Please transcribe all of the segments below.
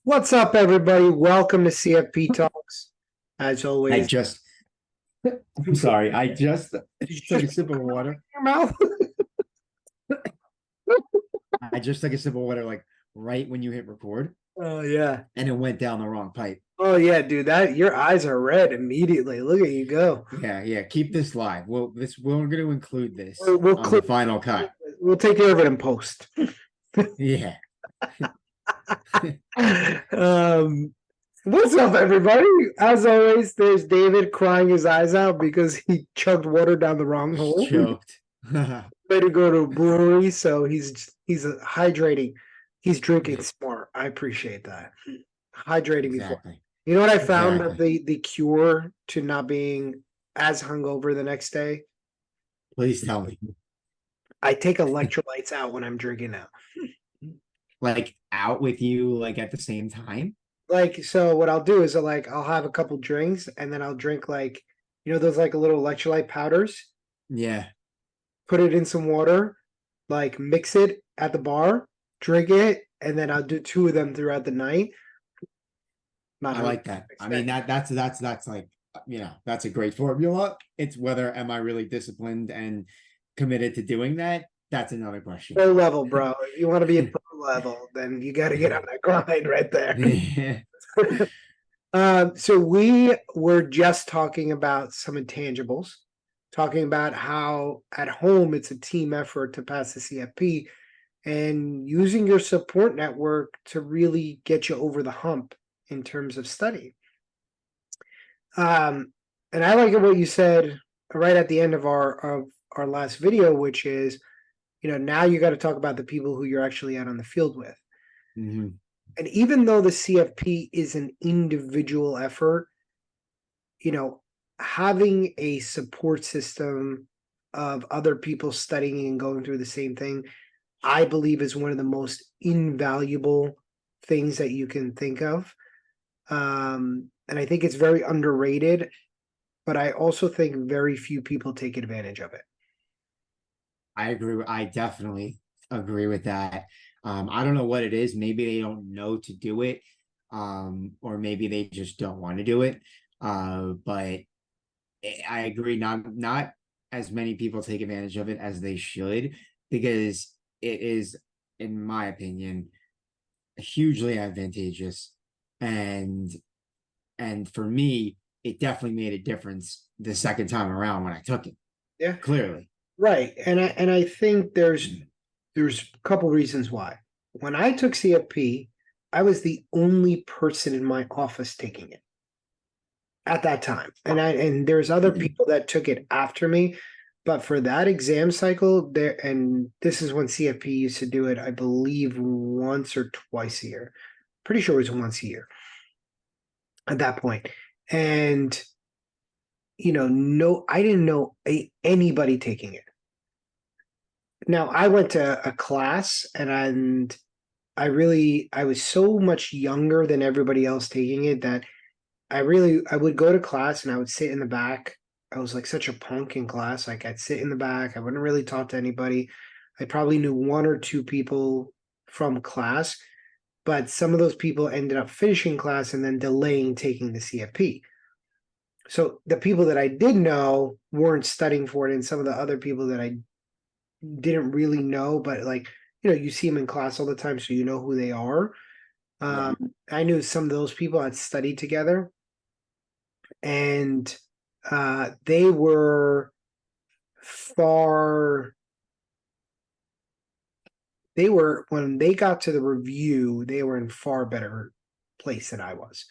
What's up, everybody? Welcome to CFP Talks. As I always, just, I'm sorry. I just did you took just a put sip of water. your mouth? I just took a sip of water like right when you hit record, Oh yeah. and it went down the wrong pipe. Oh yeah, dude. That your eyes are red immediately. Look at you go. Yeah, yeah. Keep this live. We're going to include We'll, this we'll on the clip. final cut. We'll take care of it in post. Yeah. Um, what's up, everybody? As always, there's David crying his eyes out because he chugged water down the wrong hole. Choked. Way to go to a brewery, so he's hydrating. He's drinking smart. I appreciate that. Hydrating before. Exactly. You know what I found that Exactly. the cure to not being as hungover the next day? Please tell me. I take electrolytes out when I'm drinking now. Like out with you like at the same time? Like, so what I'll do is I'll have a couple drinks and then I'll drink those like little electrolyte powders, Yeah. put it in some water, like mix it at the bar, drink it, and then I'll do two of them throughout the night. Not I hungry like that. the next I mean, day. that's like, that's a great formula. It's whether am I really disciplined and committed to doing that? That's another question. Pro level, bro. If you want to be a pro level, then you got to get on that grind right there. So we were just talking about some intangibles, talking about how at home it's a team effort to pass the CFP and using your support network to really get you over the hump in terms of study. And I like what you said right at the end of our last video, which is, now you got to talk about the people who you're actually out on the field with. Mhm. And even though the CFP is an individual effort, having a support system of other people studying and going through the same thing, I believe is one of the most invaluable things that you can think of. And I think it's very underrated, but I also think very few people take advantage of it. I agree. I definitely agree with that. I don't know what it is. Maybe they don't know to do it, or maybe they just don't want to do it. But I agree. Not as many people take advantage of it as they should, because it is, in my opinion, hugely advantageous. And and for me, it definitely made a difference the second time around when I took it. Yeah, Clearly. right. And I think there's a couple reasons why. When I took CFP, I was the only person in my office taking it at that time. And there's other people that took it after me, but for that exam cycle there, and this is when CFP used to do it, I believe once or twice a year. Pretty sure it was once a year at that point. And no, I didn't know anybody taking it. Now I went to a class and I was so much younger than everybody else taking it that I would go to class and I would sit in the back. I was like such a punk in class. Like I'd sit in the back. I wouldn't really talk to anybody. I probably knew one or two people from class, but some of those people ended up finishing class and then delaying taking the CFP. So the people that I did know weren't studying for it, and some of the other people that I didn't really know, but you see them in class all the time, so you know who they are. Yeah. I knew some of those people had studied together, and they were far. They were when they got to the review, they were in far better place than I was.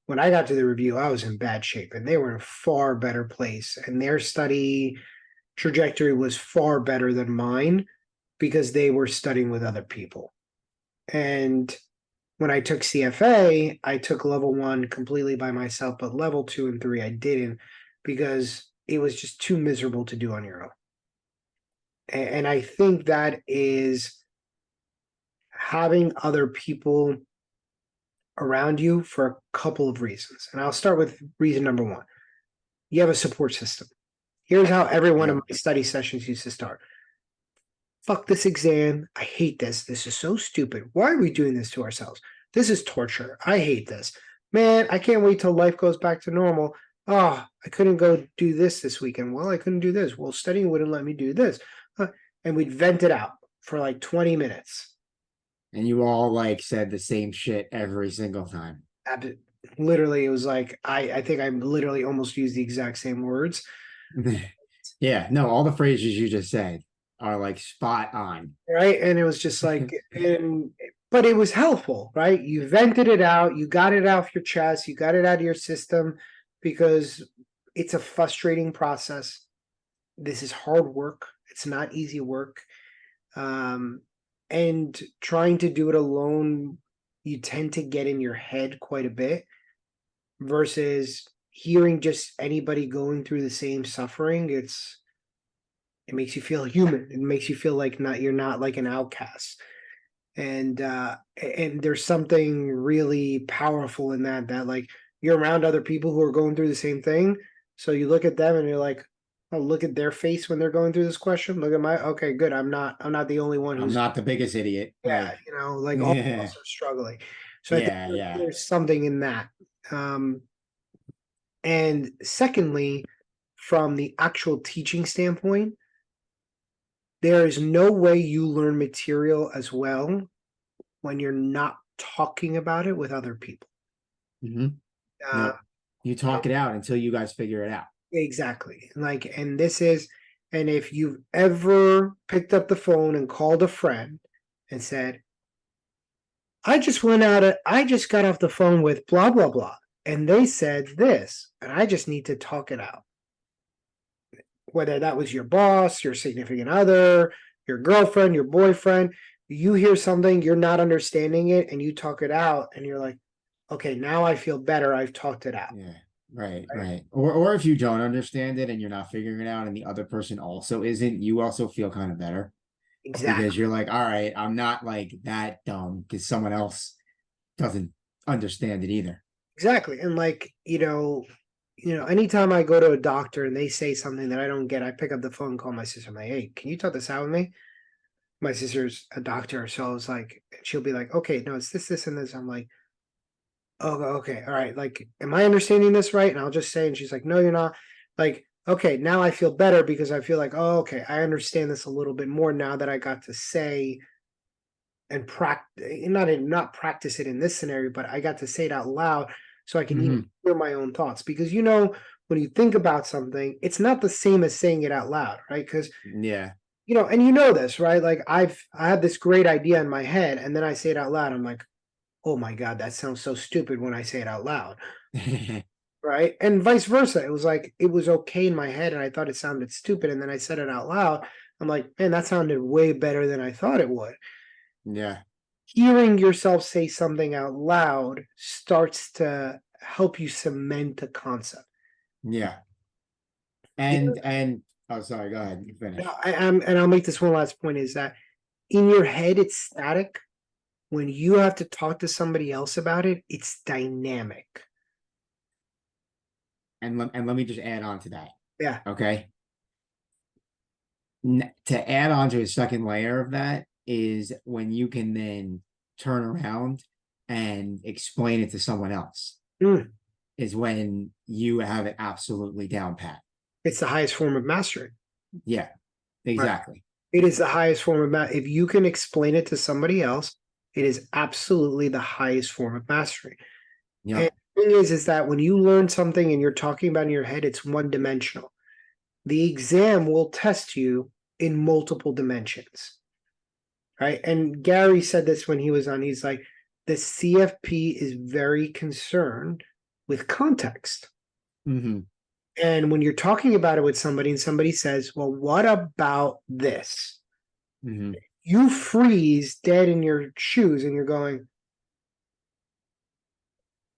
When I got to the review, I was in bad shape, and they were in far better place, and their study trajectory was far better than mine because they were studying with other people. And when I took CFA, I took level one completely by myself, but level two and three I didn't because it was just too miserable to do on your own. And I think that is having other people around you for a couple of reasons. And I'll start with reason number one. You have a support system. Here's how every one of Yeah. my study sessions used to start. Fuck this exam. I hate this. This is so stupid. Why are we doing this to ourselves? This is torture. I hate this. Man, I can't wait till life goes back to normal. Oh, I couldn't go do this weekend. Well, I couldn't do this. Well, studying wouldn't let me do this. And we'd vent it out for like 20 minutes. And you all like said the same shit every single time. Literally, it was like I think I literally almost used the exact same words. Yeah, no, all the phrases you just said are like spot on. Right. And it was just like, but it was helpful, right? You vented it out, you got it off your chest, you got it out of your system because it's a frustrating process. This is hard work, it's not easy work. And trying to do it alone, you tend to get in your head quite a bit versus hearing just anybody going through the same suffering. It makes you feel human. It makes you feel like you're not like an outcast. And there's something really powerful in that like you're around other people who are going through the same thing. So you look at them and you're like, oh, look at their face when they're going through this question. Look at my okay, good. I'm not the only one I'm who's not the biggest idiot. yeah, Like, like all of yeah, us are struggling. So I think yeah, yeah. there's something in that. Um, and secondly, from the actual teaching standpoint, there is no way you learn material as well when you're not talking about it with other people. Hmm. Uh, Yep. You talk it out until you guys figure it out. exactly. Like, and if you've ever picked up the phone and called a friend and said, I just got off the phone with blah, blah, blah. And they said this, and I just need to talk it out. Whether that was your boss, your significant other, your girlfriend, your boyfriend, you hear something, you're not understanding it, and you talk it out, and you're like, okay, now I feel better. I've talked it out. Yeah. Right, Right? right. Or if you don't understand it and you're not figuring it out and the other person also isn't, you also feel kind of better because Exactly. you're like, all right, I'm not like that dumb because someone else doesn't understand it either. Exactly. And like, anytime I go to a doctor and they say something that I don't get, I pick up the phone and call my sister. I'm like, hey, can you talk this out with me? My sister's a doctor, so I was like, she'll be like, okay, no, it's this, and this. I'm like, oh, okay, all right. Like, am I understanding this right? And I'll just say, and she's like, no, you're not. Like, okay, now I feel better because I feel like, oh, okay, I understand this a little bit more now that I got to say and practice, not practice it in this scenario, but I got to say it out loud so I can even Hmm. hear my own thoughts. Because when you think about something, it's not the same as saying it out loud, right? Because Yeah. and this, right? Like I have this great idea in my head, and then I say it out loud. I'm like, oh my God, that sounds so stupid when I say it out loud. Right. And vice versa. It was like it was okay in my head and I thought it sounded stupid. And then I said it out loud. I'm like, man, that sounded way better than I thought it would. Yeah. Hearing yourself say something out loud starts to help you cement a concept. Yeah. The And oh sorry, go ahead. You other- finish. and I'll make this one last point is that in your head, it's static. When you have to talk to somebody else about it, it's dynamic. And let me just add on to that. Yeah. Okay. To add on to a second layer of that is when you can then turn around and explain it to someone else Mm. is when you have it absolutely down pat. It's the highest form of mastery. Yeah, Right. exactly. It is the highest form of mastery. If you can explain it to somebody else, it is absolutely the highest form of mastery. And Yep. the thing is that when you learn something and you're talking about it in your head, it's one dimensional. The exam will test you in multiple dimensions. Right. And Gary said this when he was on, he's like, the CFP is very concerned with context. Hmm. And when you're talking about it with somebody and somebody says, well, what about this? Hmm. You freeze dead in your shoes and you're going,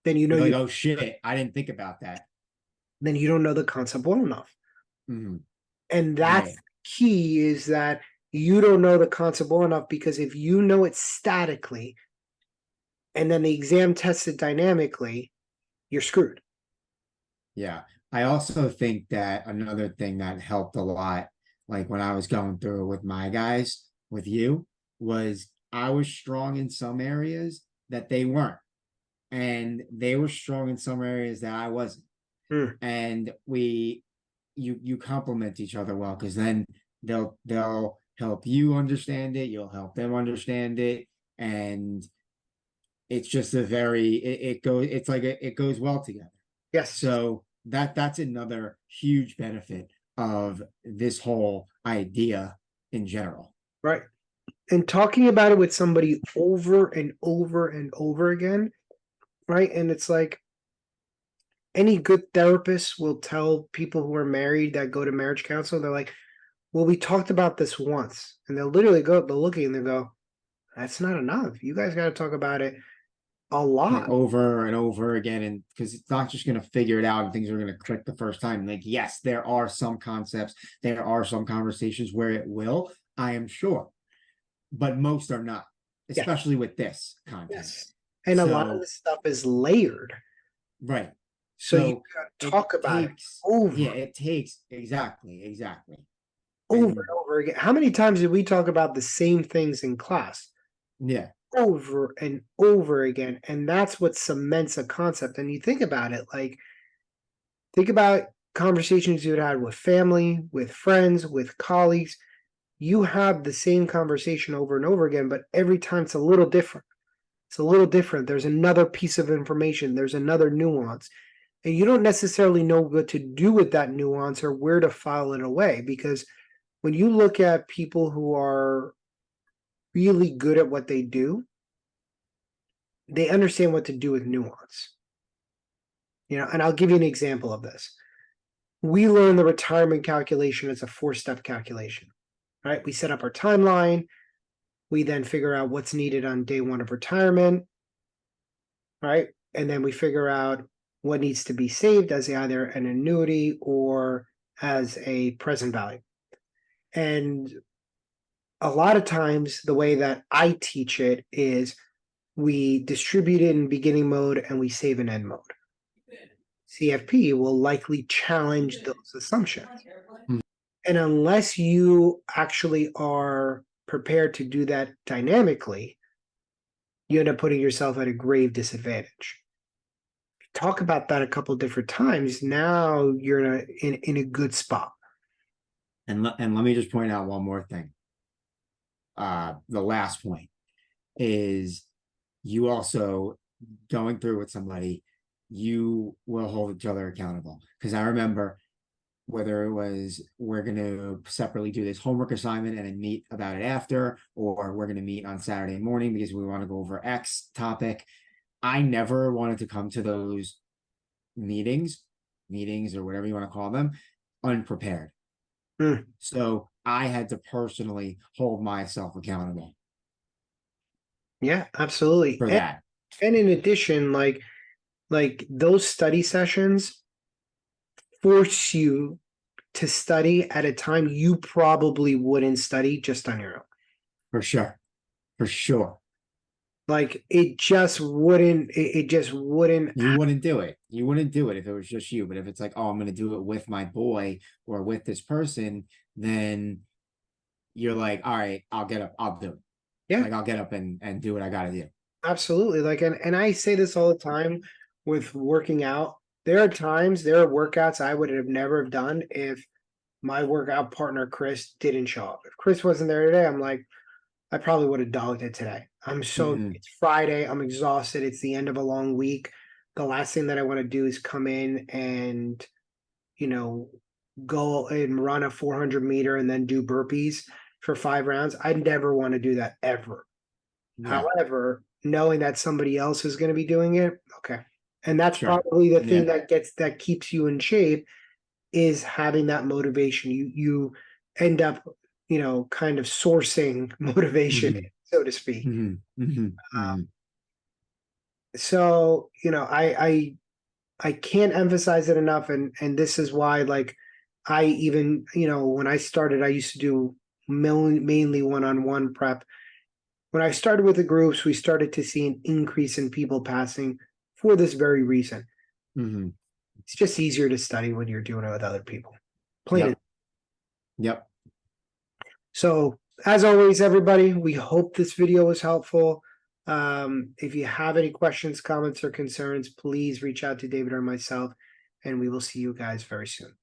then You're like, oh shit, I didn't think about that. then you don't know the concept well enough. Hmm. And that's Right. key is that you don't know the concept well enough because if you know it statically and then the exam tests it dynamically, you're screwed. Yeah. I also think that another thing that helped a lot, like when I was going through it with my guys, with you, was I was strong in some areas that they weren't, and they were strong in some areas that I wasn't. Mm. And you complement each other well, because then they'll help you understand it, you'll help them understand it, and it's just it goes well together. Yes. So that's another huge benefit of this whole idea in general. Right. And talking about it with somebody over and over and over again, right? And it's like any good therapist will tell people who are married that go to marriage counseling, they're like, well, we talked about this once. And they'll literally they'll look at you and they'll go, that's not enough. You guys got to talk about it a Like lot. over and over again, and because it's not just going to figure it out and things are going to click the first time. Like, yes, there are some concepts, there are some conversations where it will, I am sure, but most are not, Yeah. especially with this content. Yes. And a lot of So, this stuff is layered. right. So you So got to it talk about it takes, over, yeah, it takes exactly. over And and over again. How many times did we talk about the same things in class? yeah, Over and over again. And that's what cements a concept. And you think about it, like, think about conversations you had with family, with friends, with colleagues. You have the same conversation over and over again, but every time it's a little different. It's a little different. There's another piece of information, there's another nuance. And you don't necessarily know what to do with that nuance or where to file it away. Because when you look at people who are really good at what they do, they understand what to do with nuance. And I'll give you an example of this. We learn the retirement calculation as a 4-step calculation, right? We set up our timeline. We then figure out what's needed on day 1 of retirement, right? And then we figure out what needs to be saved as either an annuity or as a present value. And a lot of times, the way that I teach it is we distribute it in beginning mode and we save in end mode. CFP will likely challenge those assumptions. Mhm. And unless you actually are prepared to do that dynamically, you end up putting yourself at a grave disadvantage. Talk about that a couple different times. Now you're in a good spot. and let me just point out one more thing. The last point is, you also, going through with somebody, you will hold each other accountable. Because I remember, whether it was we're going to separately do this homework assignment and then meet about it after, or we're going to meet on Saturday morning because we want to go over X topic, I never wanted to come to those meetings or whatever you want to call them, unprepared. Mm. So I had to personally hold myself accountable Yeah, absolutely. for that. And in addition, like those study sessions force you to study at a time you probably wouldn't study just on your own. For sure. Like it just wouldn't. It just wouldn't. You wouldn't do it. You wouldn't do it if it was just you. But if it's like, oh, I'm going to do it with my boy or with this person, then you're like, all right, I'll get up, I'll do it. Yeah, Like, I'll get up and do what I got to do. absolutely. Like, and I say this all the time with working out. There are workouts I would have never have done if my workout partner Chris didn't show up. If Chris wasn't there today, I'm like, I probably would have dogged it today. It's Friday. I'm exhausted. It's the end of a long week. The last thing that I want to do is come in and, you know, go and run a 400-meter and then do burpees for 5 rounds. I never want to do that ever. Yeah, However, knowing that somebody else is going to be doing it, okay. And that's sure. probably the thing Yeah. that keeps you in shape, is having that motivation. You end up, kind of sourcing motivation, Mhm, so to speak. mhm, mhm, mhm. So, I can't emphasize it enough, and this is why, like, I even, when I started, I used to do mainly one-on-one prep. When I started with the groups, we started to see an increase in people passing for this very reason. Mhm. It's just easier to study when you're doing it with other people. Plain and Yep. Yep. So, as always, everybody, we hope this video was helpful. If you have any questions, comments, or concerns, please reach out to David or myself, and we will see you guys very soon.